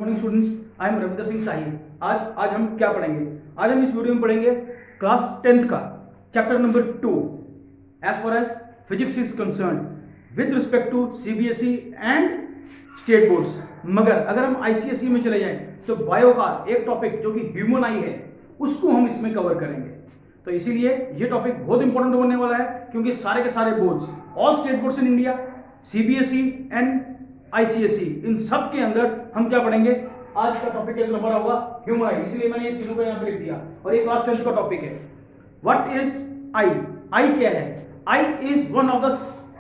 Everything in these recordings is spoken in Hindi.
Morning students, I am Ravinder Singh Sahi. आज हम क्या पढ़ेंगे? आज हम इस वीडियो में पढ़ेंगे क्लास 10th का chapter number 2 as far as physics is concern with respect to CBSE and state boards. मगर अगर हम आईसीएसई में चले जाएं तो बायो का एक टॉपिक जो कि ह्यूमन आई है उसको हम इसमें कवर करेंगे। तो इसीलिए ये टॉपिक बहुत इंपॉर्टेंट बनने वाला है, क्योंकि सारे के सारे boards, all state boards in India, CBSE and ICSE, इन सब के अंदर हम क्या पढ़ेंगे? आज का टॉपिक के अंदर हमारा होगा ह्यूमन आई, इसलिए मैंने ये तीनों को यहाँ पे लिख दिया। और ये क्लास 10th का टॉपिक है। What is I? आई क्या है? Eye is one of the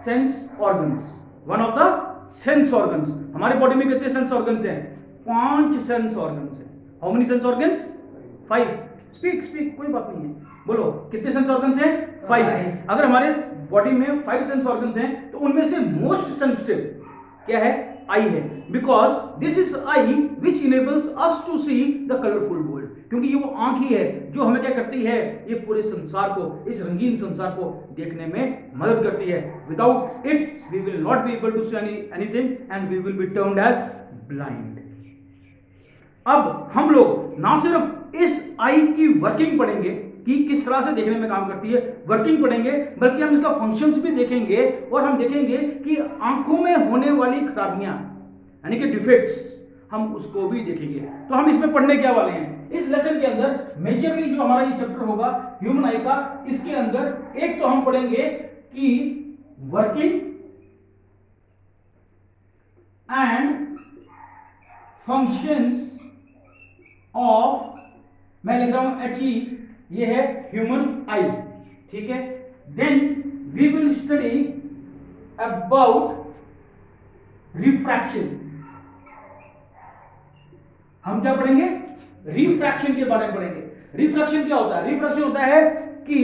sense organs. One of the sense organs. हमारे बॉडी में कितने सेंस ऑर्गन्स हैं? 5 सेंस ऑर्गन्स हैं। How many sense organs? 5। Speak, कोई बात नहीं है, बोलो कितने सेंस ऑर्गन्स हैं? 5। अगर हमारे बॉडी में 5 सेंस ऑर्गन्स हैं तो उनमें से मोस्ट सेंसिटिव क्या है? आई है। Because this is eye which enables us to see the colourful world. क्योंकि ये वो आंख ही है जो हमें क्या करती है? ये पूरे संसार को, इस रंगीन संसार को देखने में मदद करती है। Without it we will not be able to see anything and we will be turned as blind. अब हम लोग ना सिर्फ इस आई की वर्किंग पढ़ेंगे कि किस तरह से देखने में काम करती है, वर्किंग पढ़ेंगे, बल्कि हम इसका फंक्शंस भी देखेंगे और हम देखेंगे कि आंखों में होने वाली खराबियां यानी कि डिफेक्ट्स, हम उसको भी देखेंगे। तो हम इसमें पढ़ने क्या वाले हैं इस लेसन के अंदर? मेजरली जो हमारा ये चैप्टर होगा ह्यूमन आई का, इसके अंदर एक तो हम पढ़ेंगे कि वर्किंग एंड फंक्शंस ऑफ, मैं लिख रहा हूं HE, ये है ह्यूमन आई, ठीक है। Then we will study about refraction. हम क्या पढ़ेंगे? रिफ्रैक्शन के बारे में पढ़ेंगे। रिफ्रैक्शन क्या होता है? रिफ्रैक्शन होता है कि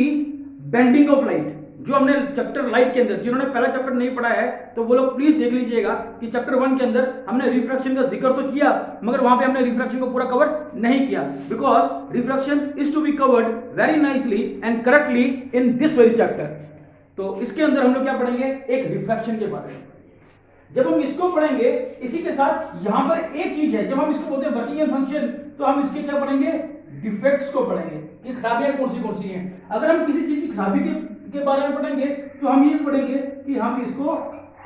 बेंडिंग ऑफ लाइट। जो हमने चैप्टर लाइट के अंदर, जिन्होंने पहला चैप्टर नहीं पढ़ा है तो वो लोग प्लीज देख लीजिएगा कि चैप्टर 1 के अंदर हमने रिफ्रैक्शन का जिक्र तो किया, मगर वहां पे हमने रिफ्रैक्शन को पूरा कवर नहीं किया। Because refraction is to be covered very nicely and correctly in this very chapter. तो इसके अंदर हम लोग क्या पढ़ेंगे? एक रिफ्रैक्शन के बारे में। जब हम इसको पढ़ेंगे, इसी के साथ यहां पर एक चीज है, जब हम इसको बोलते हैं वर्किंग एंड फंक्शन, तो हम इसके क्या पढ़ेंगे? डिफेक्ट्स को पढ़ेंगे कि खराबियां कौन सी हैं। अगर हम किसी चीज की खराबी के बारे में पढ़ेंगे तो हम ये पढ़ेंगे कि हम इसको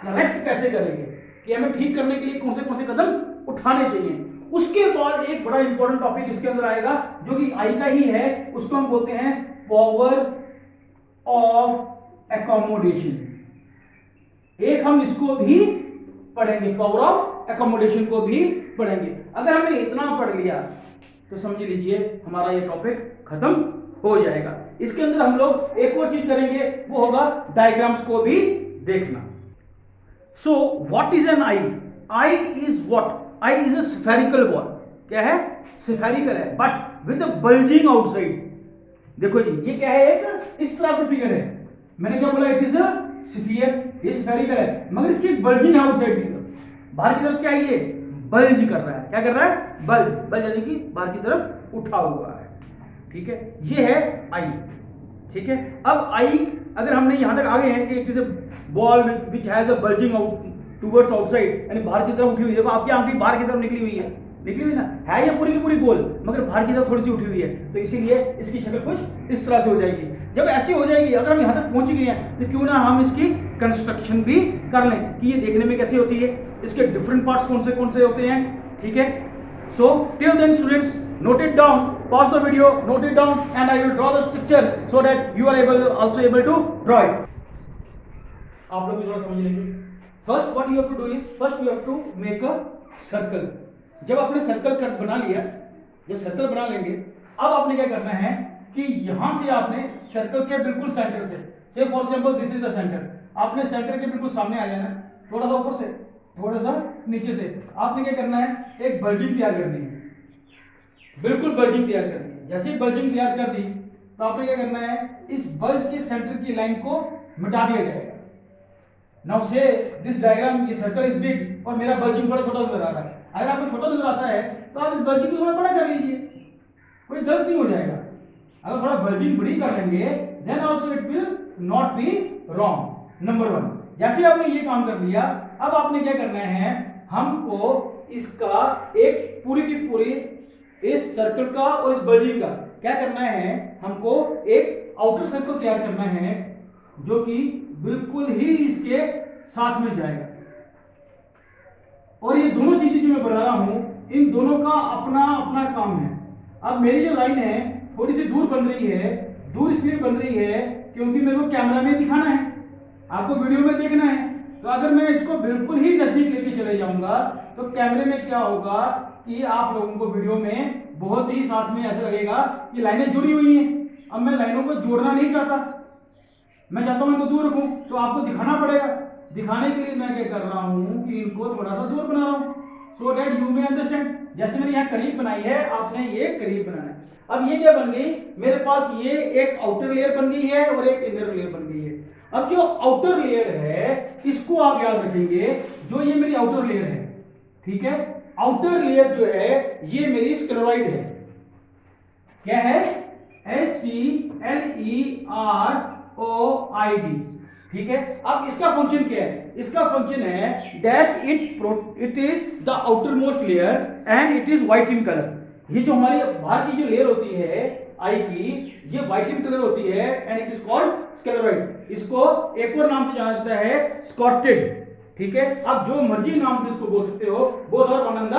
करेक्ट कैसे करेंगे, कि हमें ठीक करने के लिए कौन से कदम उठाने चाहिए। उसके बाद एक बड़ा इंपॉर्टेंट टॉपिक इसके अंदर आएगा जो कि आई का ही है, उसको हम बोलते हैं पावर ऑफ एकोमोडेशन। एक हम इसको भी पढ़ेंगे, पावर ऑफ एकोमोडेशन को भी पढ़ेंगे। अगर हमने इतना पढ़ लिया तो समझ लीजिए हमारा ये टॉपिक खत्म हो जाएगा। इसके अंदर हम लोग एक और चीज करेंगे, वो होगा डायग्राम्स को भी देखना। So what is an I? I is what? I is a spherical ball. क्या है? स्फेरिकल है, but with a bulging outside. देखो जी, ये क्या है? एक इस तरह से फिगर है। मैंने क्या बोला? It is a sphere. ये स्फेरिकल है, मगर इसकी बल्जिंग आउटसाइड की तरफ, बाहर की तरफ क्या है? ये बल्ज कर रहा है। क्या कर रहा है? बल्ज यानी कि बाहर की तरफ उठा हुआ है, ठीक है। ये है आई, ठीक है। अब आई अगर हमने यहां तक आगे हैं कि it is a ball which has a bulging out towards outside, यानी बाहर की तरफ उठी हुई है। देखो आपकी आंख भी बाहर की तरफ निकली हुई ना, है ये पूरी की पूरी गोल, मगर बाहर की तरफ थोड़ी सी उठी हुई है, तो इसीलिए इसकी शक्ल कुछ इस तरह से हो जाएगी। जब ऐसी हो जाएगी, अगर हम यहां तक पहुंच गए हैं तो क्यों ना हम इसकी कंस्ट्रक्शन भी कर लें कि ये देखने में कैसी होती है, इसके डिफरेंट पार्ट्स कौन से होते हैं, ठीक है। So till then students, note it down, pause the video, note it down, and I will draw the picture so that you are also able to draw it. आप लोग भी थोड़ा समझ लेंगे। First what you have to do is, first you have to make a circle. जब आपने सर्कल बना लिया, जब सर्कल बना लेंगे, अब आपने क्या करना है कि यहां से आपने सर्कल के बिल्कुल सेंटर से, से for example this is the centre, आपने सेंटर के बिल्कुल सामने आ जाना, थोड़ा सा ऊपर से, थोड़ा सा नीचे से। आपने क्या करना है? एक बल्जिंग तैयार करनी है, बिल्कुल बल्जिंग तैयार करनी है। जैसे ही बल्जिंग तैयार कर दी तो आपने क्या करना है? इस बल्ज के सेंटर की लाइन को मिटा दिया जाएगा। नाउ से दिस डायग्राम, ये सर्कल इज बिग और मेरा बल्जिंग बड़ा छोटा नजर आ रहा है। अगर आपको छोटा नजर आता है तो आप इस बल्जिंग को थोड़ा बड़ा कर लीजिए, कोई गलत नहीं हो जाएगा। अगर थोड़ा बल्जिंग बड़ी कर लेंगे then also it will not be wrong. Number 1, जैसे आपने ये काम कर लिया, अब आपने क्या करना है? हमको इसका एक पूरी की पूरी इस सर्कल का और इस बल्जिंग का क्या करना है, हमको एक आउटर सर्कल तैयार करना है जो कि बिल्कुल ही इसके साथ में जाएगा। और ये दोनों चीजें जो मैं बना रहा हूं, इन दोनों का अपना अपना काम है। अब मेरी जो लाइन है थोड़ी सी दूर बन रही है, दूर इसलिए बन रही है क्योंकि मेरे को कैमरा में दिखाना है, आपको वीडियो में देखना है। तो अगर मैं इसको बिल्कुल ही नजदीक लेके चले जाऊंगा तो कैमरे में क्या होगा कि आप लोगों को वीडियो में बहुत ही साथ में ऐसा लगेगा कि लाइनें जुड़ी हुई हैं। अब मैं लाइनों को जोड़ना नहीं चाहता, मैं चाहता हूं इनको दूर रखूं, तो आपको दिखाना पड़ेगा। दिखाने के लिए मैं क्या कर रहा हूं कि इनको थोड़ा सा दूर बना रहा हूं, so that you may understand. जैसे मैंने यहाँ करीब बनाई है, आपने ये करीब बनाना है। अब ये क्या बन गई, मेरे पास ये एक आउटर लेयर बन गई है और एक इनर लेयर बन गई है। अब जो आउटर लेयर है इसको आप याद रखेंगे, जो ये मेरी आउटर लेयर है, ठीक है, आउटर लेयर जो है ये मेरी स्क्लेरोइड है। क्या है, SCLEROID, ठीक है। अब इसका फंक्शन क्या है, इसका फंक्शन है that it is the outer most layer and it is white in colour. ये जो हमारी बाहर की जो लेयर होती है आई की, ये व्हाइट इन कलर होती है एंड इट इज कॉल्ड स्क्लेरोइड। इसको एक और नाम से जाना जाता है स्कॉर्टेड, ठीक है। अब जो मर्जी नाम से इसको बोल सकते हो, both are one and the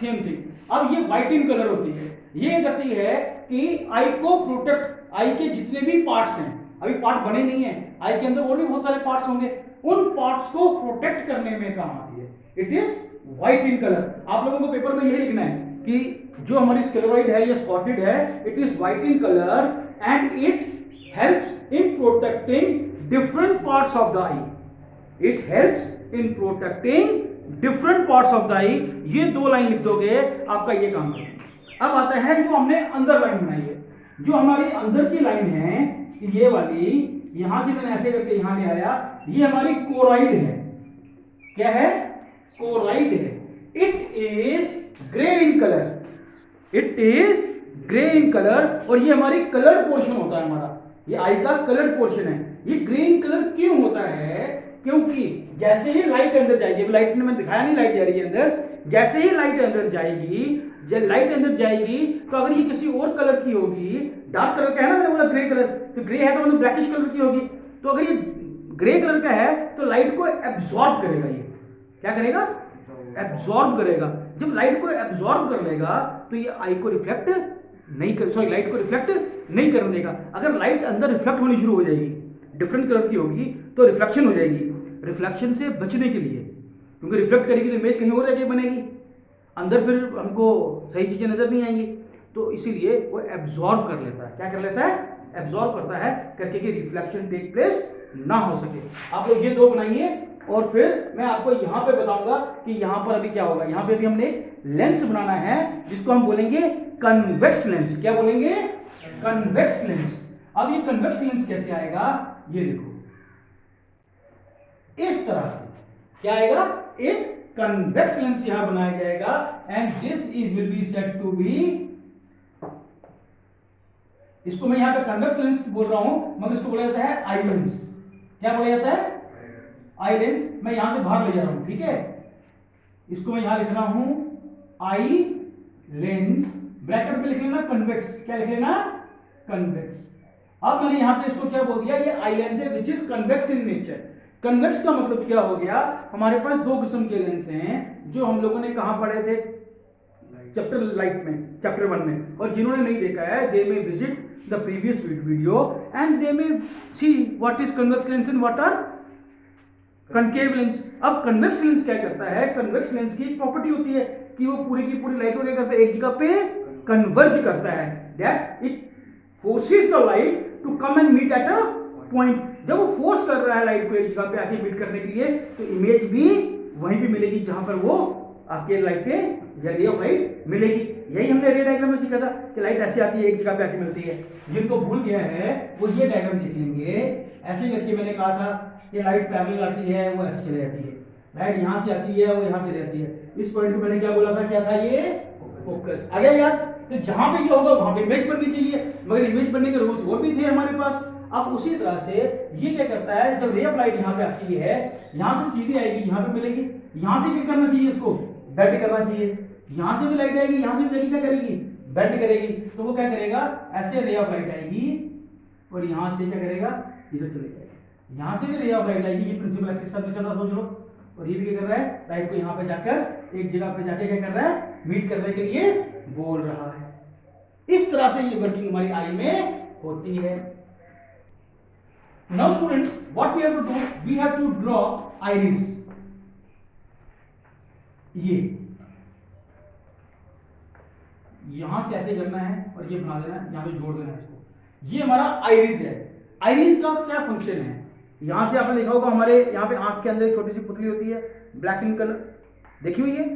same thing. अब ये व्हाइट इन कलर होती है, ये करती है कि आई को प्रोटेक्ट, आई के जितने भी पार्ट्स हैं, अभी पार्ट बने नहीं है, आई के अंदर और भी बहुत सारे पार्ट्स होंगे, उन पार्ट्स को प्रोटेक्ट करने में काम आती है। It is white in colour. आप लोगों को पेपर में यही लिखना है कि जो हमारी स्क्लेरोइड है या स्कॉटेड है, it is white in colour and it helps in protecting different parts of the eye. It helps in protecting different parts of the eye. ये दो लाइन लिख दोगे, आपका ये काम है। अब आता है जो हमने अंदर लाइन बनाई है, जो हमारी अंदर की लाइन है ये वाली, यहां से मैंने ऐसे करके यहां ले आया, ये हमारी कोराइड है। क्या है, कोराइड है। It is grey in colour, it is grey in colour, और ये हमारी कलर पोर्शन होता है हमारा, ये आई का कलर पोर्शन है। ये ग्रे इन कलर क्यों होता है, क्योंकि जैसे ही लाइट अंदर जाएगी, अभी लाइट ने मैं दिखाया नहीं, लाइट जा रही है अंदर, जैसे ही लाइट अंदर जाएगी, जब लाइट अंदर जाएगी तो अगर ये किसी और कलर की होगी, डार्क कलर का है ना, मैंने बोला ग्रे कलर, तो ग्रे है तो मतलब ब्लैकिश कलर की होगी, तो अगर ये ग्रे कलर का है तो लाइट को एब्जॉर्ब करेगा। ये क्या करेगा, एब्जॉर्ब करेगा। जब लाइट को एब्जॉर्ब कर लेगा तो ये आई को रिफ्लेक्ट नहीं कर, सॉरी लाइट को रिफ्लेक्ट नहीं करने देगा। अगर लाइट अंदर रिफ्लेक्ट होनी शुरू हो जाएगी, डिफरेंट कलर की होगी, तो रिफ्लेक्शन हो जाएगी। रिफ्लेक्शन से बचने के लिए, क्योंकि रिफ्लेक्ट करेगी तो इमेज कहीं और जगह बनेगी, अंदर फिर हमको सही चीजें नजर नहीं आएंगी, तो इसीलिए वो एब्जॉर्ब कर लेता है। क्या कर लेता है, एब्जॉर्ब करता है, करके कि रिफ्लेक्शन टेक प्लेस ना हो सके। आप लोग ये दो बनाइए और फिर मैं आपको यहां पे बताऊंगा कि यहां पर अभी क्या होगा। यहां पे भी हमने एक लेंस बनाना है जिसको हम बोलेंगे कन्वेक्स लेंस। क्या बोलेंगे, कन्वेक्स लेंस। अब ये कन्वेक्स लेंस कैसे आएगा, ये देखो इस तरह से क्या आएगा, एक कन्वेक्स लेंस यहां बनाया जाएगा and this is will be said to be, इसको मैं यहां पे कन्वेक्स लेंस बोल रहा हूं, मगर इसको बोला जाता है आई लेंस। क्या बोला जाता है, आई लेंस। मैं यहां से बाहर ले जा रहा हूं, ठीक है, इसको मैं यहां लिख रहा हूं आई लेंस, ब्रैकेट पे लिख लेना कन्वेक्स। क्या लिख लेना, कन्वेक्स। अब मैंने यहां पे इसको क्या बोल दिया, ये आई लेंस है which is convex in nature. Convex का मतलब क्या हो गया, हमारे पास दो किस्म के लेंस हैं जो हम लोगों ने कहां पढ़े थे, चैप्टर लाइट में, चैप्टर 1 में। और जिन्होंने नहीं देखा है, they may visit the previous video and they may see what is convex lens and what are concave lens. अब कन्वेक्स लेंस क्या करता है, कन्वेक्स लेंस की एक प्रॉपर्टी होती है कि वो पूरी की पूरी लाइट को क्या करता है, एक जगह पे कन्वर्ज करता है, that it forces the light to come and meet at a point. जब वो फोर्स कर रहा है लाइट को एक जगह पे आके मीट करने के लिए, तो इमेज भी वहीं पे मिलेगी जहां पर वो आपके लाइट पे या रे ऑफ लाइट मिलेगी। यही हमने रे डायग्राम में सीखा था कि लाइट ऐसे आती है, एक जगह पे आके मिलती है। जिनको भूल गया है वो ये डायग्राम देख लेंगे। ऐसे करके मैंने कहा था कि लाइट पैरेलल आती है, वो ऐसे चले जाती है, लाइट यहां से आती है, वो यहां चली जाती है। इस पॉइंट पे मैंने क्या बोला था, क्या था ये, फोकस। आ गया याद। तो जहां पे ये होगा वहां पे इमेज बननी चाहिए, मगर इमेज बनने के रूल्स और भी थे हमारे पास। अब उसी तरह से ये क्या करता है, जब रे ऑफ लाइट यहाँ पे आती है, यहाँ से सीधी आएगी, यहाँ पे मिलेगी, यहाँ से क्या करना चाहिए, इसको बेंड करना चाहिए, यहां से भी लाइट आएगी, यहां से भी जाएगी, क्या करेगी, बेंड करेगी, तो वो क्या करेगा, ऐसे रे ऑफ लाइट आएगी और यहां से क्या करेगा, इधर चले जाएगा, यहां से भी रे ऑफ लाइट आएगी, ये प्रिंसिपल एक्सिस साथ में चल रहा है, सोच लो, और ये भी क्या कर रहा है, लाइट को यहां पे जाकर एक जगह पे जाके क्या कर रहा है, मीट करने के लिए बोल रहा है। इस तरह से ये वर्किंग हमारी आई में होती है। Now students, what we have to do, we have to draw iris. ये यहां से ऐसे करना है और ये बना देना है, यहां पे जोड़ देना है इसको, ये हमारा आइरिस है। आइरिस का क्या फंक्शन है, यहां से आपने देखा होगा हमारे यहाँ पे आंख के अंदर एक छोटी सी पुतली होती है, ब्लैक इन कलर, देखी हुई है,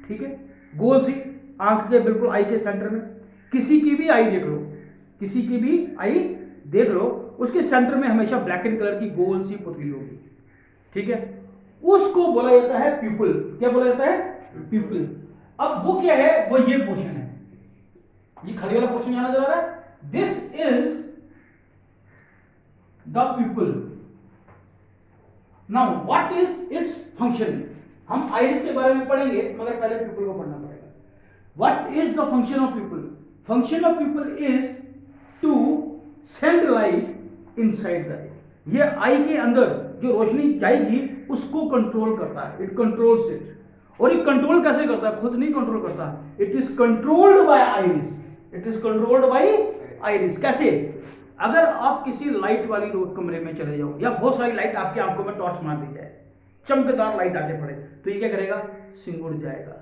ठीक है, गोल सी, आंख के बिल्कुल आई के सेंटर में, किसी की भी आई देख लो, किसी की भी आई देख लो, उसके सेंटर में हमेशा ब्लैक एंड कलर की गोल सी पुतली होगी, ठीक है, उसको बोला जाता है प्यूपिल। क्या बोला जाता है, प्यूपिल। अब वो क्या है, वो ये पोर्शन है, ये खाली वाला पोर्शन यहां नजर आ रहा है, this is the प्यूपिल। Now what is its function, हम आइरिस के बारे में पढ़ेंगे मगर पहले प्यूपिल को पढ़ना पड़ेगा। What is the function of pupil, function of pupil is to send light inside the eye. ये आई के अंदर जो रोशनी जाएगी उसको कंट्रोल करता है, इट कंट्रोल्स इट। और ये कंट्रोल कैसे करता है, खुद नहीं कंट्रोल करता, it is controlled by iris, it is controlled by iris. कैसे, अगर आप किसी लाइट वाली कमरे में चले जाओ या बहुत सारी लाइट आपकी आंखों में टॉर्च मार दी जाए, चमकदार लाइट आगे पड़े, तो ये क्या करेगा, सिकुड़ जाएगा,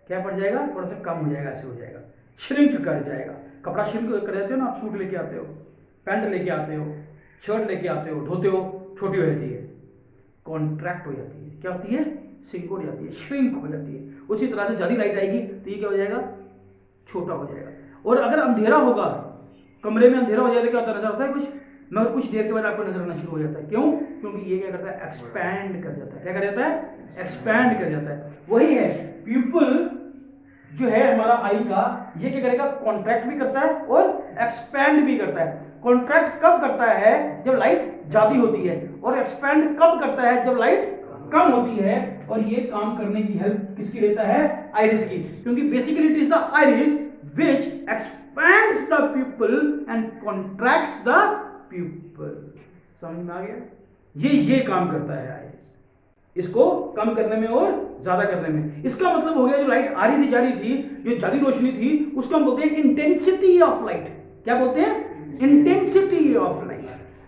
क्या पड़ जाएगा, थोड़ा सा कम हो जाएगा, ऐसे हो जाएगा, श्रिंक कर जाएगा। कपड़ा श्रिंक कर जाते हो ना, आप सूट लेके आते हो, पैंट लेके आते हो, शर्ट लेके आते हो, धोते हो, छोटी हो जाती है, कॉन्ट्रैक्ट हो जाती है, क्या होती है, सिंक हो जाती है, श्रिंक हो जाती है। उसी तरह से ज्यादा लाइट आएगी तो ये क्या हो जाएगा, छोटा हो जाएगा। और अगर अंधेरा होगा, कमरे में अंधेरा हो जाए तो क्या होता, नजर आता है कुछ, मगर कुछ देर के बाद आपको नजर आना शुरू हो जाता है। क्यों, क्योंकि ये क्या करता है, एक्सपैंड कर जाता है। क्या कर जाता है, एक्सपैंड कर जाता है। वही है प्यूपिल जो है हमारा आई का, ये क्या करेगा, कॉन्ट्रैक्ट भी करता है और एक्सपैंड भी करता है। कॉन्ट्रैक्ट कब करता है, जब लाइट ज्यादा होती है, और एक्सपैंड कब करता है, जब लाइट कम होती है। और ये काम करने की हेल्प किसकी लेता है, आइरिस की, क्योंकि basically it is the iris which expands the प्यूपिल and contracts the प्यूपिल। समझ में आ गया, ये काम करता है आइरिस, इसको कम करने में और ज्यादा करने में। इसका मतलब हो गया, जो लाइट आ रही थी, जा रही थी, जो ज्यादा रोशनी थी, उसको हम बोलते हैं इंटेंसिटी ऑफ लाइट। क्या बोलते हैं, इंटेंसिटी ऑफ लाइट।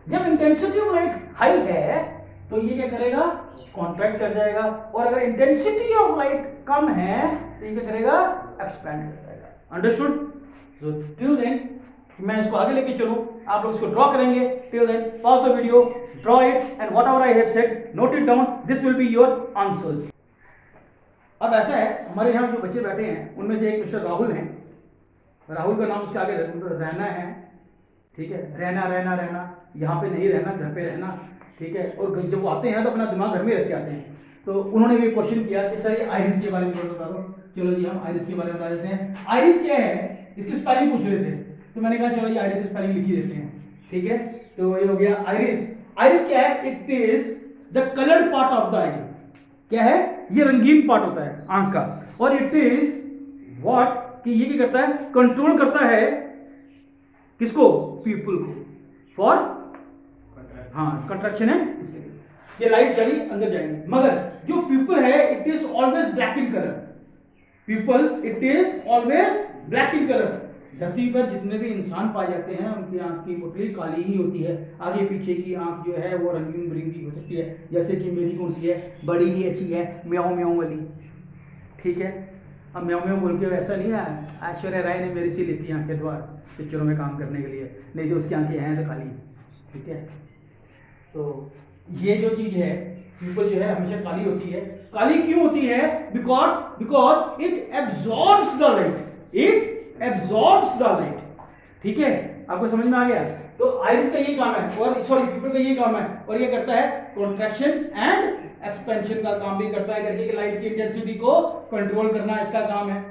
जब इंटेंसिटी ऑफ लाइट हाई है तो ये क्या करेगा, कॉन्ट्रैक्ट कर जाएगा, और अगर इंटेंसिटी ऑफ लाइट कम है तो ये क्या करेगा, एक्सपैंड कर जाएगा। अंडरस्टूड। सो टिल देन मैं इसको आगे लेके चलूं, आप लोग इसको ड्रॉ करेंगे। Till then pause the video, draw it, and whatever I have said note it down, this will be your answers. अब ऐसा है, हमारे यहाँ जो बच्चे बैठे हैं उनमें से एक मिस्टर राहुल हैं, राहुल का नाम उसके आगे रहना है, ठीक है, रहना रहना रहना, यहाँ पे नहीं रहना, घर पे रहना, ठीक है। और जब वो आते हैं तो अपना दिमाग घर में रख के आते हैं। तो उन्होंने भी क्वेश्चन किया कि सर ये आइरिस के बारे में बता दो। चलो जी, हम आइरिस के बारे में बता देते हैं। आइरिस क्या है, इसकी स्पेलिंग पूछ रहे थे, तो मैंने कहा चलो ये आइरिस की स्पेलिंग लिख ही देते हैं, ठीक है। तो ये हो गया आइरिस। आइरिस क्या है, it is the coloured part of the eye. क्या है, ये रंगीन पार्ट होता है आंख का, और इट इज व्हाट, कि ये क्या करता है, कंट्रोल करता है किसको, पीपल को, फॉर कंट्रैक्शन है, इसके लिए ये लाइट चली अंदर जाएंगे। मगर जो पीपल है, it is always black in colour. People it is always black in colour. धरती पर जितने भी इंसान पाए जाते हैं उनकी आंख की पुतली काली ही होती है, आगे पीछे की आंख जो है वो रंगीन बिरंगी हो सकती है, जैसे कि मेरी कौन सी है, बड़ी ही अच्छी है, म्याऊं म्याऊं वाली, ठीक है। अब म्याऊं म्याऊं बोल के वैसा नहीं है, ऐश्वर्या राय ने मेरी सी ली थी आंखें द्वार पिक्चरों में काम करने के लिए, नहीं तो उसकी आंखें हैं तो काली, ठीक है। तो ये जो चीज है, पीपल जो है हमेशा काली होती है। काली क्यों होती है, because it absorbs the light, it absorbs the light, ठीक है। आपको समझ में आ गया। तो आइरिस का ये काम है, और सॉरी पीपल का ये काम है, और ये करता है कॉन्ट्रैक्शन एंड एक्सपेंशन का काम भी करता है, करके कि लाइट की इंटेंसिटी को कंट्रोल करना इसका काम है,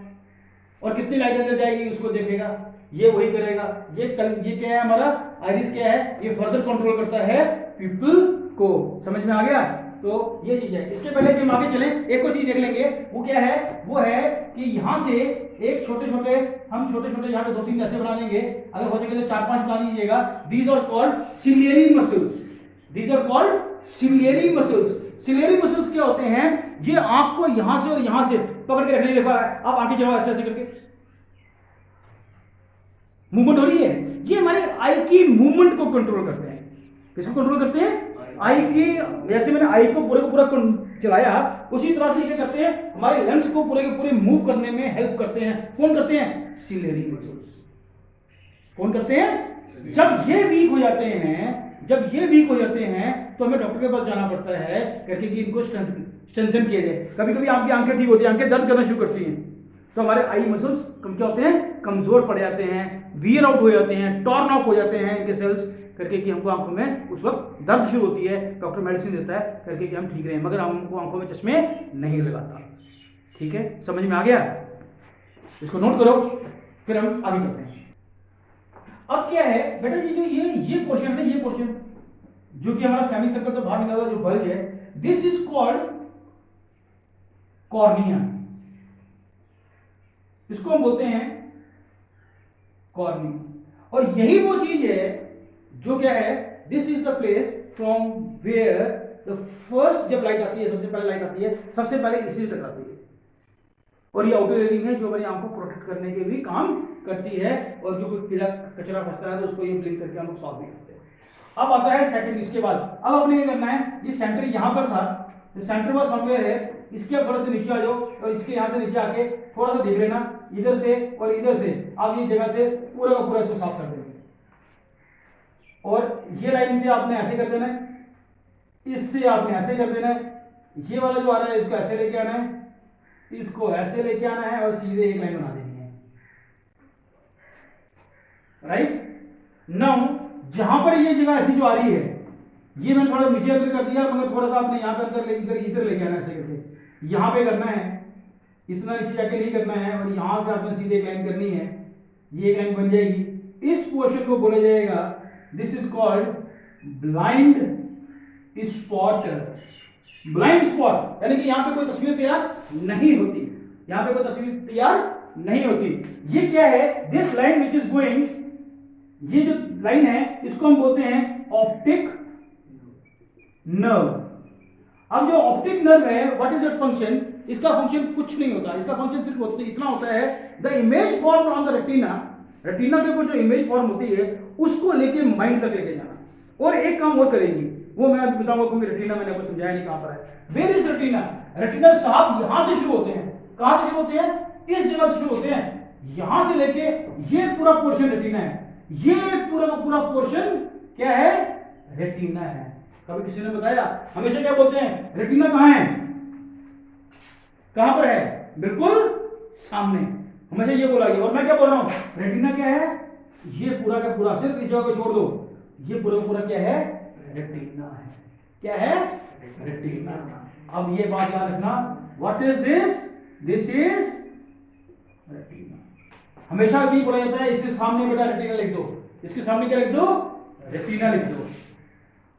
और कितनी लाइट अंदर जाएगी उसको देखेगा, ये वही करेगा। ये क्या है हमारा आइरिस, क्या है, ये फर्दर कंट्रोल करता है पीपल को। समझ में आ गया। तो ये चीज है। इसके पहले कि हम आगे चलें एक और चीज देख लेंगे, वो क्या है, वो है कि यहाँ से एक छोटे छोटे यहाँ पे 2-3 ऐसे बना देंगे, अगर हो सके तो 4-5 बना दीजिएगा। These are called ciliary muscles, these are called ciliary muscles. Ciliary muscles क्या होते हैं, ये आंख को यहां से और यहां से पकड़ के रखने, देखो आप आंखें चलाओ ऐसे ऐसे करके, मूवमेंट हो रही है, ये हमारे आई की मूवमेंट को कंट्रोल करते हैं। किसको कंट्रोल करते हैं, आई की। जैसे मैंने आई को पूरा चलाया, उसी तरह से क्या करते हैं, हमारे लेंस को पूरे के पूरे मूव करने में हेल्प करते हैं। कौन करते हैं, सिलियरी मसल्स। कौन करते हैं, जब ये वीक हो जाते हैं, जब ये वीक हो जाते हैं तो हमें डॉक्टर के पास जाना पड़ता है करके कि इनको स्ट्रेंथन किया जाए। कभी कभी आपकी आंखें ठीक होती है, आंखें दर्द करना शुरू करती हैं, तो हमारे आई मसल्स क्या होते हैं, कमजोर पड़ जाते हैं, वियर आउट हो जाते हैं, टॉर्न ऑफ हो जाते हैं इनके सेल्स, करके कि हमको आंखों में उस वक्त दर्द शुरू होती है, डॉक्टर मेडिसिन देता है करके कि हम ठीक रहें, मगर हमको आंखों में चश्मे नहीं लगाता। ठीक है, समझ में आ गया, इसको नोट करो, फिर हम आगे करते हैं। अब क्या है बेटा जी, जो ये पोर्शन है, ये पोर्शन जो कि हमारा सेमी सर्कल से बाहर निकला जो बल्ज है, दिस इज कॉल्ड कॉर्निया, इसको हम बोलते हैं कॉर्निया। और यही वो चीज है जो क्या है, this is the place from where the first, जब लाइट आती है, सबसे पहले लाइट आती है, सबसे पहले इसी से टकराती है, और ये आउटर रेलिंग है जो हमारी आंखों को प्रोटेक्ट करने के भी काम करती है, और जो कोई कीड़ा कचरा फंसता है तो उसको ये ब्लिंक करके हम लोग सॉल्व भी करते हैं। अब आता है सेकंड, इसके बाद अब आपने क्या करना है, ये सेंटर यहां पर था, सेंटर वॉज समवेयर है, इसके आप थोड़ा सा नीचे आ जाओ, और इसके यहां से नीचे आके थोड़ा सा देख लेना, इधर से और इधर से आप ये जगह से पूरा का पूरा इसको साफ कर देंगे, और ये लाइन से आपने ऐसे कर देना है, इससे आपने ऐसे कर देना है, ये वाला जो आ रहा है इसको ऐसे लेके आना है, इसको ऐसे लेके आना है, और सीधे एक लाइन बना देनी है। राइट नाउ जहां पर ये जगह ऐसी जो आ रही है, ये मैंने थोड़ा नीचे अंदर कर दिया, मगर थोड़ा सा आपने यहाँ पे अंदर इधर लेके आना है, ऐसे करके यहाँ पे करना है, इतना नीचे जाके नहीं करना है, और यहां से आपने सीधे एक लाइन करनी है, ये एक लाइन बन जाएगी। इस पोर्शन को बोला जाएगा, this is called blind spot. Blind spot यानी कि यहां पे कोई तस्वीर तैयार नहीं होती, यहां पे कोई तस्वीर तैयार नहीं होती। ये क्या है, this line which is going, ये जो लाइन है इसको हम बोलते हैं ऑप्टिक नर्व। अब जो ऑप्टिक नर्व है, व्हाट इज इट्स फंक्शन, इसका फंक्शन कुछ नहीं होता, इसका फंक्शन सिर्फ इतना होता है, the image form on the retina, retina के ऊपर जो इमेज फॉर्म होती है उसको लेके माइंड तक लेके जाना। और एक काम और करेगी, वो मैं बताऊंगा, क्योंकि रेटिना मैंने आपको समझाया नहीं कहां पर है। वेयर इज रेटिना, रेटिना साहब यहां से शुरू होते हैं, कहां से शुरू होते हैं, इस जगह से शुरू होते हैं, यहां से लेके ये पूरा पोर्शन रेटिना है, ये पूरा का पूरा पोर्शन क्या है, रेटिना है। कभी किसी ने बताया, हमेशा क्या बोलते हैं, रेटिना कहां है, कहां पर है, बिल्कुल सामने, हमेशा ये बोला गया। और मैं क्या बोल रहा हूं, रेटिना क्या है, ये पूरा का पूरा, सिर्फ इस जगह को छोड़ दो, ये पूरा पूरा क्या है, रेटिना है। क्या है, रेटिना। अब ये बात याद रखना, what is this, this is retina. हमेशा भी बोला जाता है, इसके सामने बेटा रेटिना लिख दो, इसके सामने क्या लिख दो, रेटिना लिख दो।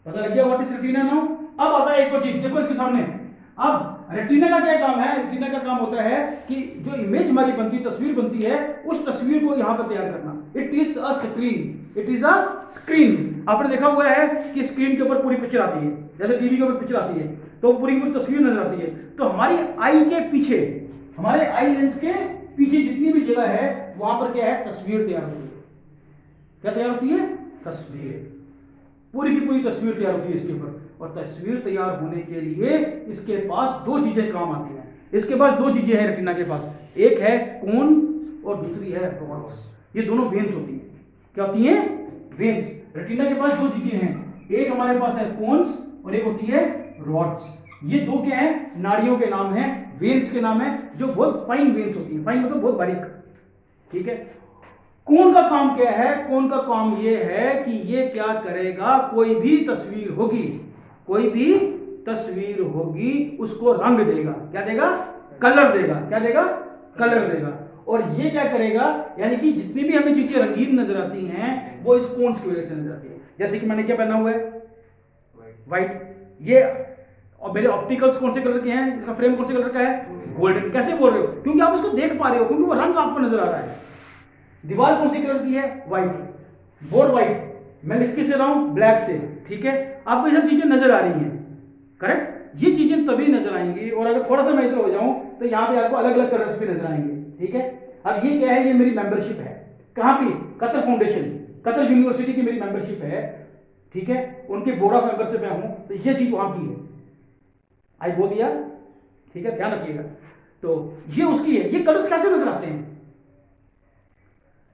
पता लग गया व्हाट इज रेटिना नाउ। अब आता है एक और चीज, देखो इसके सामने, अब रेटिना का क्या काम है, रेटिना का काम होता है कि जो इमेज हमारी बनती है, तस्वीर बनती है, उस तस्वीर को यहां पर तैयार करना। It is a screen, it is a screen. आपने देखा हुआ है कि स्क्रीन के ऊपर पूरी पिक्चर आती है, जैसे टीवी के ऊपर पिक्चर आती है तो पूरी पूरी तस्वीर नजर आती है। तो हमारी आई के पीछे, हमारे आई लेंस के पीछे जितनी भी जगह है, वहां पर क्या है, तस्वीर तैयार होती है। क्या तैयार होती है, तस्वीर, पूरी की पूरी तस्वीर तैयार होती है इसके ऊपर। और तस्वीर तैयार होने के लिए इसके पास दो चीजें काम आती हैं, इसके पास दो चीजें हैं रेटिना के पास, एक है कोन और दूसरी है रॉड्स। ये दोनों वेन्स होती हैं। क्या होती हैं, वेन्स। रेटिना के पास दो चीजें हैं, एक हमारे पास है कोन्स और एक होती है रॉड्स। ये दो क्या है, नाड़ियों के नाम है, वेन्स के नाम है, जो बहुत फाइन वेन्स होती है, फाइन मतलब बहुत बारीक। ठीक है, कोन का काम क्या है, कोन का काम ये है कि ये क्या करेगा, कोई भी तस्वीर होगी, कोई भी तस्वीर होगी उसको रंग देगा। क्या देगा, कलर देगा। क्या देगा, कलर देगा। और ये क्या करेगा, यानी कि जितनी भी हमें चीजें रंगीन नजर आती हैं वो इस कोन्स की वजह से नजर आती है। जैसे कि मैंने क्या पहना हुआ है, व्हाइट, ये और मेरे ऑप्टिकल्स कौन से कलर के हैं, इसका फ्रेम कौन से कलर का है, गोल्डन। कैसे बोल रहे हो, क्योंकि आप इसको देख पा रहे हो, क्योंकि वो रंग आपको नजर आ रहा है। दीवार कौन सी कलर की है, व्हाइट, बोर्ड व्हाइट, मैं लिख किससे रहा हूं, ब्लैक से, ठीक है। आपको ये सब चीजें नजर आ रही हैं, करेक्ट। ये चीजें तभी नजर आएंगी, और अगर थोड़ा सा मैं इधर हो जाऊं तो यहाँ पे आपको अलग अलग कलर्स भी नजर आएंगे, ठीक है। अब ये क्या है, ये मेरी मेंबरशिप है, कहाँ पे, कतर फाउंडेशन, कतर यूनिवर्सिटी की मेरी मेंबरशिप है, ठीक है, उनके बोर्ड ऑफ मेंबरशिप में हूं, तो ये चीज वहां की है, आई बोल दिया, ठीक है, ध्यान रखिएगा। तो ये उसकी है। ये कलर्स कैसे नजर आते हैं,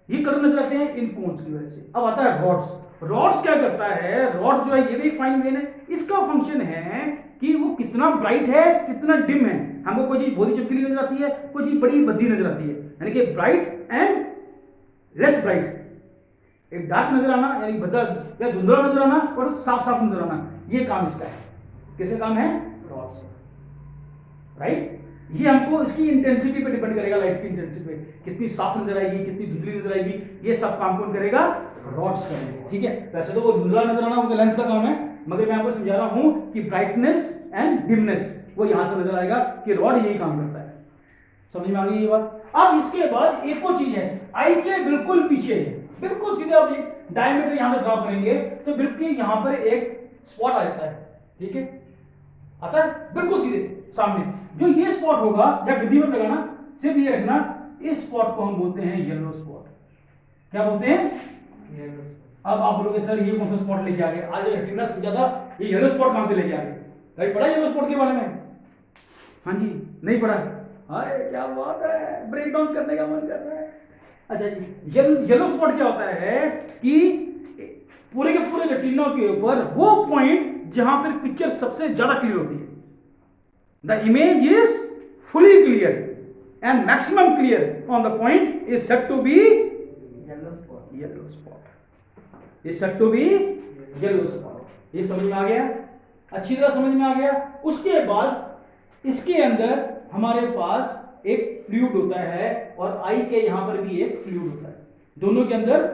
ये कलर नजर आते हैं इन कोन्स की वजह से। अब आता है रॉड्स। रॉड्स क्या करता है, रॉड्स जो है ये भी एक फाइन वेन है। इसका फंक्शन है कि वो कितना ब्राइट है, कितना डिम है। हमको कोई चीज बहुत ही चमकीली नजर आती है, कोई चीज बड़ी भद्दी नजर आती है, यानी कि ब्राइट एंड लेस ब्राइट। एक डार्क नजर आना यानी भद्दा या धुंधला नजर आना, और साफ साफ नजर आना, ये काम इसका है। किसका काम है, रॉड्स का, राइट। ये हमको इसकी इंटेंसिटी पे डिपेंड करेगा, लाइट की इंटेंसिटी पे, कितनी साफ नजर आएगी, कितनी धुंधली नजर आएगी, ये सब काम कौन करेगा, रॉड्स करेंगे, ठीक है। वैसे तो वो धुंधला नजर आना वो तो लेंस का काम है, मगर मैं आपको समझा रहा हूं कि ब्राइटनेस एंड डिमनेस वो यहां से नजर आएगा कि रॉड यही काम करता है। समझ में आ गई ये बात। अब इसके बाद एक और चीज है, आई के बिल्कुल पीछे, बिल्कुल सीधे आप एक डायमीटर यहां से ड्रॉ करेंगे तो बिल्कुल यहां पर एक स्पॉट आ जाता है, ठीक है, आता है बिल्कुल सीधे सामने। जो ये स्पॉट होगा, या बिंदी मत लगाना, सिर्फ ये रखना, इस स्पॉट को हम बोलते हैं येलो स्पॉट। क्या बोलते हैं, येलो स्पॉट। अब आप बोलोगे सर ये कौन सा स्पॉट लेके आ गए, आज रेटिना समझा था, ये येलो स्पॉट कहां से लेके आ गए, कहीं पढ़ा येलो स्पॉट के बारे में, हाँ जी नहीं पढ़ा, अरे क्या बात है, ब्रेक डाउन करने का मन कर रहा है। अच्छा जी, येलो स्पॉट क्या होता है कि पूरे के पूरे रेटिना के ऊपर वो पॉइंट जहां पर पिक्चर सबसे ज्यादा क्लियर होती है, the image is fully clear and maximum clear on the point is said to be yellow spot is said to be yellow spot। ये समझ में आ गया, अच्छी तरह समझ में आ गया। उसके बाद इसके अंदर हमारे पास एक फ्लूइड होता है, और आई के यहां पर भी एक फ्लूइड होता है, दोनों के अंदर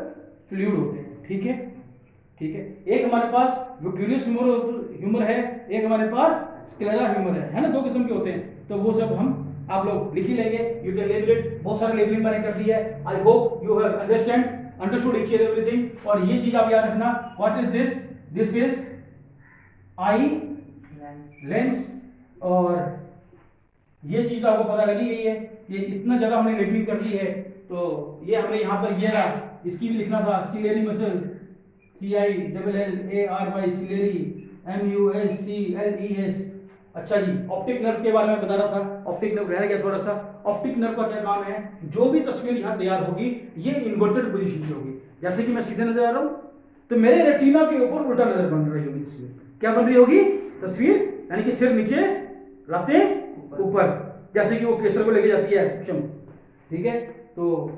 फ्लूइड होते हैं, ठीक है, ठीक है। एक हमारे पास विट्रियस ह्यूमर है, एक हमारे पास स्क्लेरा ह्यूमर है ना, दो किस्म के होते हैं। तो वो सब हम आप लोग लिख ही लेंगे, यू कैन लेबल इट, बहुत सारे लेबलिंग मैंने कर दी है। I hope you have understood each and everything. और ये चीज आप याद रखना, what is this, this is eye lens, और ये चीज आपको पता लगी गई है, ये इतना ज्यादा हमने लेबलिंग कर दी है। तो ये हमने यहाँ पर ये रहा, इसकी भी लिखना था, ciliary muscle, CILLARY, ciliary, MUSCLES। अच्छा जी, ऑप्टिक नर्व के बारे में बता रहा था, ऑप्टिक नर्व रह गया थोड़ा सा। ऑप्टिक नर्व का क्या काम है, जो भी तस्वीर यहाँ तैयार होगी ये इन्वर्टेड पोजीशन की होगी। जैसे कि मैं सीधे नजर आ रहा हूँ तो मेरे रेटिना के ऊपर उल्टा नजर बन रही होगी तस्वीर। क्या बन रही होगी तस्वीर, यानी कि सिर नीचे, लातें ऊपर, जैसे कि वो केसर को लेके जाती है कुशम, ठीक है। तो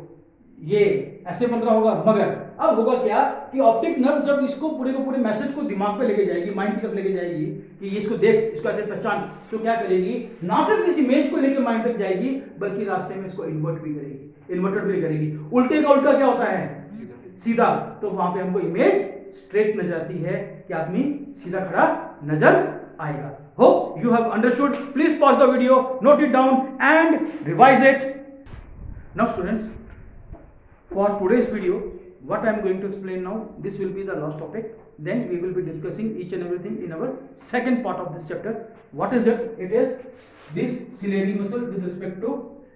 ये ऐसे बन रहा होगा। मगर अब होगा क्या कि ऑप्टिक नर्व जब इसको पूरे को पूरे मैसेज को दिमाग पे लेके जाएगी, माइंड की तरफ लेके जाएगी कि ये इसको देख, इसको ऐसे पहचान, तो क्या करेगी, ना सिर्फ इस इमेज को लेके माइंड तक जाएगी बल्कि रास्ते में इसको इन्वर्ट भी करेगी, इन्वर्टेड भी करेगी। उल्टे का उल्टा क्या होता है, सीधा। तो वहां पे हमको इमेज स्ट्रेट नजर आती है कि आदमी सीधा खड़ा नजर आएगा। Hope you have understood. Please pause the video, note it down and revise it. Now students, for today's video what I am going to explain now, this will be the last topic, then we will be discussing each and everything in our second part of this chapter. What is it? It is this ciliary muscle with respect to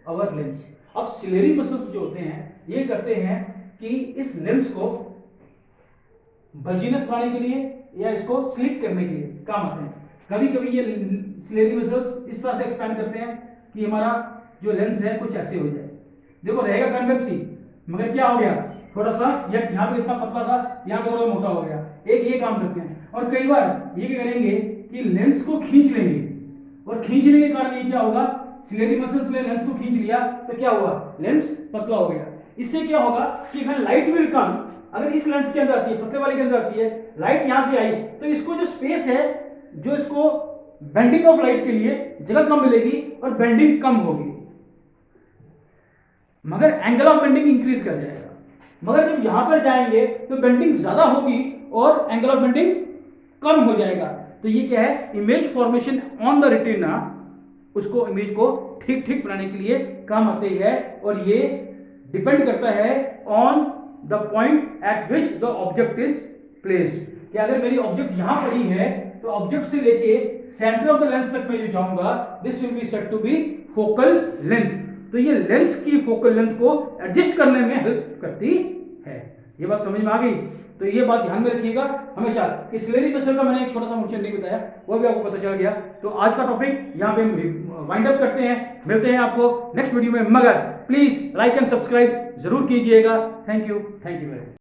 our lens. अब ciliary muscles जो होते हैं ये करते हैं कि इस लेंस को बल्जीनेस बनाने के लिए या इसको स्लिक करने के लिए काम आते हैं। कभी कभी ये ciliary muscles इस तरह से एक्सपैंड करते हैं कि हमारा जो लेंस है कुछ ऐसे हो जाए। देखो रहेगा कन्वेक्स ही, मगर क्या हो गया, थोड़ा सा यहाँ पे इतना पतला था, यहाँ पे थोड़ा मोटा हो गया। एक ये काम करते हैं। और कई बार ये क्या करेंगे कि लेंस को खींच लेंगे, और खींचने के कारण ये क्या होगा, सिलेरी मसल्स ने लेंस को खींच लिया तो क्या हुआ, लेंस पतला हो गया। इससे क्या होगा कि अगर लाइट विल कम, अगर इस लेंस के अंदर आती है, पतले वाले के अंदर आती है, लाइट यहां से आई तो इसको जो स्पेस है, जो इसको बेंडिंग ऑफ लाइट के लिए जगह कम मिलेगी और बेंडिंग कम होगी, मगर एंगल ऑफ बेंडिंग इंक्रीज कर जाएगा। मगर जब यहां पर जाएंगे तो बेंडिंग ज्यादा होगी और एंगल ऑफ बेंडिंग कम हो जाएगा। तो ये क्या है, image formation on the retina, उसको इमेज को ठीक ठीक बनाने के लिए काम आते है। और ये डिपेंड करता है on the point eight which the object is placed, कि अगर मेरी ऑब्जेक्ट यहां पड़ी है तो ऑब्जेक्ट से लेके सेंटर ऑफ द लेंस तक मैं जो जाऊंगा, this will be said to be focal length. तो ये लेंस की फोकल लेंथ को एडजस्ट करने में हेल्प करती है। ये बात समझ में आ गई? तो ये बात ध्यान में रखिएगा हमेशा। कि सिलेरी मसल का मैंने एक छोटा सा फंक्शन नहीं बताया, वो भी आपको पता चल गया। तो आज का टॉपिक यहाँ पे वाइंड अप करते हैं, मिलते हैं आपको नेक्स्ट वीडियो में। मगर प्लीज लाइक एंड सब्सक्राइब जरूर कीजिएगा। Thank you very much.